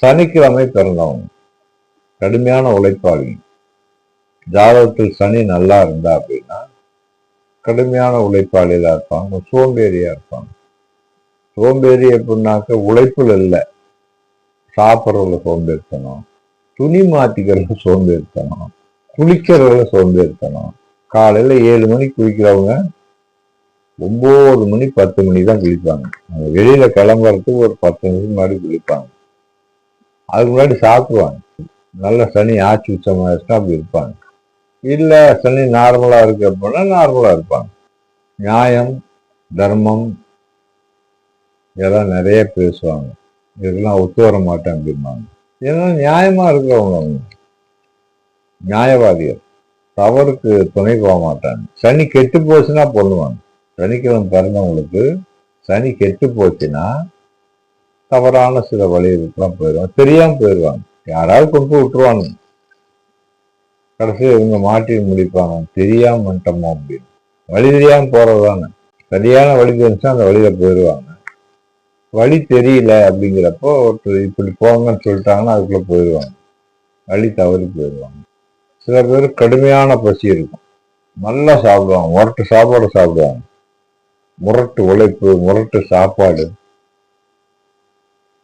சனிக்கிழமை பிறந்தவங்க கடுமையான உழைப்பாளி. ஜாதகத்தில் சனி நல்லா இருந்தா அப்படின்னா கடுமையான உழைப்பாளிகளா இருப்பாங்க, சோம்பேறியா இருப்பாங்க. சோம்பேறி எப்படின்னாக்க உழைப்புல இல்லை, சாப்பிட்றதுல சோம்பேறித்தனம், துணி மாத்திக்கிறதுல சோம்பேறித்தனம், குளிக்கிறதுல சோம்பேறித்தனம். காலையில 7 மணிக்கு குளிக்கிறவங்க 9 மணி 10 மணி தான் குளிப்பாங்க. வெளியில கிளம்புறதுக்கு ஒரு 10 நிமிஷம் முன்னாடி குளிப்பாங்க. அதுக்கு முன்னாடி சாப்பிடுவாங்க. நல்ல சனி ஆட்சி உச்சமாயிருச்சுன்னா அப்படி இருப்பாங்க. இல்ல சனி நார்மலா இருக்கு அப்படின்னா நார்மலா இருப்பாங்க. நியாயம், தர்மம் இதெல்லாம் நிறைய பேசுவாங்க. இதெல்லாம் ஒத்து வர மாட்டேன் அப்படிம்பாங்க. ஏன்னா நியாயமா இருக்கிறவங்க அவங்க நியாயவாதிகள். தவறுக்கு துணை போக மாட்டாங்க. சனி கெட்டு போச்சுன்னா பண்ணுவாங்க. சனிக்கிழமை பிறந்தவங்களுக்கு சனி கெட்டு போச்சுன்னா தவறான சில வழிகளுக்கெல்லாம் போயிடுவாங்க, தெரியாம போயிடுவாங்க. யாராவது கொண்டு போய் விட்டுருவாங்க, கடைசி இவங்க மாட்டி முடிப்பாங்க. தெரியாம வந்துட்டோமோ அப்படின்னு. வழி தெரியாம போறதுதானே. சரியான வழி தெரிஞ்சா அந்த வழியில போயிடுவாங்க. வழி தெரியல அப்படிங்கிறப்போ ஒருத்தர் இப்படி போங்கன்னு சொல்லிட்டாங்கன்னா அதுக்குள்ள போயிடுவாங்க, வழி தவறி போயிடுவாங்க. சில பேர் கடுமையான பசி இருக்கும், நல்லா சாப்பிடுவாங்க, முரட்டு சாப்பாடு சாப்பிடுவாங்க, முரட்டு உழைப்பு, முரட்டு சாப்பாடு.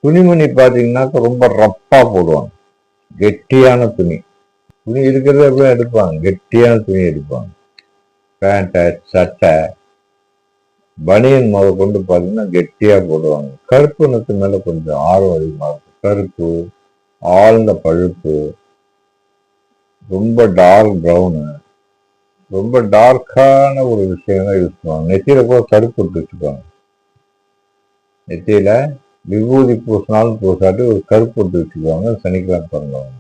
துணிமணி பார்த்தீங்கன்னாக்க ரொம்ப ரப்பா போடுவாங்க, கெட்டியான துணி. துணி இருக்கிறத எப்படி எடுப்பாங்க, கெட்டியான துணி எடுப்பாங்க. பேண்ட்டை, சட்டை, பனியன் முத கொண்டு பார்த்தீங்கன்னா கெட்டியா போடுவாங்க. கருப்பு நிறத்து மேல கொஞ்சம் ஆர்வம் அதிகமாக இருக்கும். கருப்பு, ஆழ்ந்த பழுப்பு, ரொம்ப டார்க் ப்ரௌனு, ரொம்ப டார்க்கான ஒரு விஷயம் தான் யூஸ் பண்ணுவாங்க. நெத்தியில கூட கருப்பு விட்டு வச்சுக்குவாங்க. நெத்தியில விபூதி பூசினாலும் பூசாட்டி ஒரு கருப்பு விட்டு வச்சுக்குவாங்க. சனிக்கிழமை பிறந்தவங்க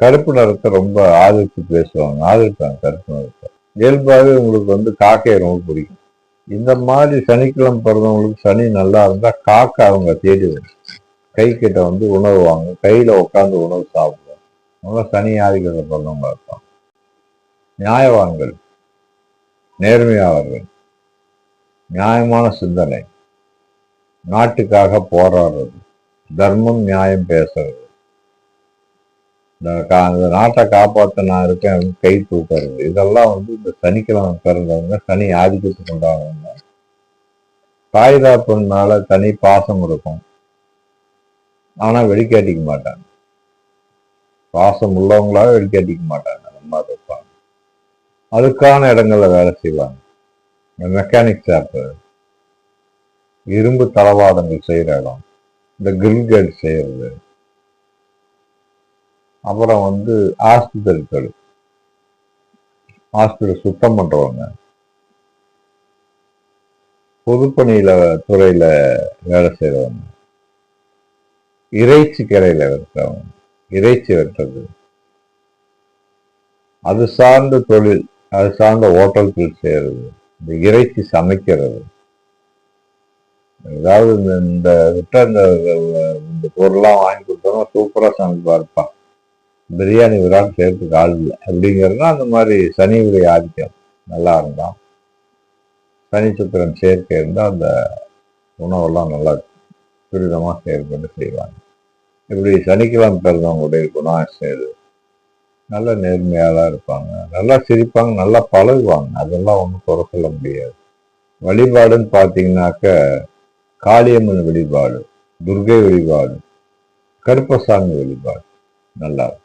கருப்பு நிறத்தை ரொம்ப ஆதரித்து பேசுவாங்க, ஆதரிப்பாங்க கருப்பு நிறத்தை. இயல்பாகவே உங்களுக்கு காக்கையை ரொம்ப பிடிக்கும். இந்த மாதிரி சனிக்கிழமை பிறந்தவங்களுக்கு சனி நல்லா இருந்தா காக்கை அவங்க தேடி வரும். கை கிட்ட உணவு வாங்க, கையில உட்காந்து உணவு சாப்பிடுவோம். அவங்க சனி ஆதிக்கத்தை பிறந்தவங்க இருப்பாங்க. நியாயவான்கள், நேர்மையாளர்கள், நியாயமான சிந்தனை, நாட்டுக்காக போராடுறது, தர்மம் நியாயம் பேசுறது, இந்த நாட்டை காப்பாற்ற நான் இருக்கேன் கை தூக்குறது, இதெல்லாம் இந்த சனிக்கிழமை பிறந்தவங்க, சனி ஆதிக்கத்துக்கு உண்டானவங்க. தாய் தாப்பனால தனி பாசம் இருக்கும், ஆனா வெளிக்காட்டிக்க மாட்டாங்க. பாசம் உள்ளவங்களாக வெளிக்காட்டிக்க மாட்டாங்க, நம்ம இருப்பாங்க. அதுக்கான இடங்கள்ல வேலை செய்வாங்க. மெக்கானிக் ஷாப்பு, இரும்பு தளவாடங்கள் செய்யற இடம், இந்த கிரில் செய்யறது, அப்புறம் ஹாஸ்பிட்டல் சுத்தம் பண்றவங்க, பொதுப்பணியில துறையில வேலை செய்யறவங்க, இறைச்சி கரையில இருக்கிறவங்க, இறைச்சி வெட்டுறது, அது சார்ந்த தொழில், அது சார்ந்த ஹோட்டல்கள் செய்யறது, இந்த இறைச்சி சமைக்கிறது, ஏதாவது இந்த விட்ட இந்த பொருள்லாம் வாங்கி கொடுத்தோம்னா சூப்பரா சமைப்பா இருப்பான், பிரியாணி விரான் சேர்த்துக்கு ஆள் இல்லை அப்படிங்கிறதுனா அந்த மாதிரி சனியுடைய ஆதிக்கம் நல்லா இருந்தான், சனி சுக்கிரன் சேர்க்கை இருந்தால் அந்த உணவெல்லாம் நல்லா துரிதமாக செயல்பட்டு செய்வாங்க. இப்படி சனிக்கிழமை பிறந்தவங்களுடைய குணாசேது நல்ல நேர்மையாலாம் இருப்பாங்க, நல்லா சிரிப்பாங்க, நல்லா பழகுவாங்க. அதெல்லாம் ஒன்றும் குறை சொல்ல முடியாது. வழிபாடுன்னு பார்த்தீங்கன்னாக்க காளியம்மன் வழிபாடு, துர்கை வழிபாடு, கருப்பசாமி வழிபாடு நல்லா இருக்கும்.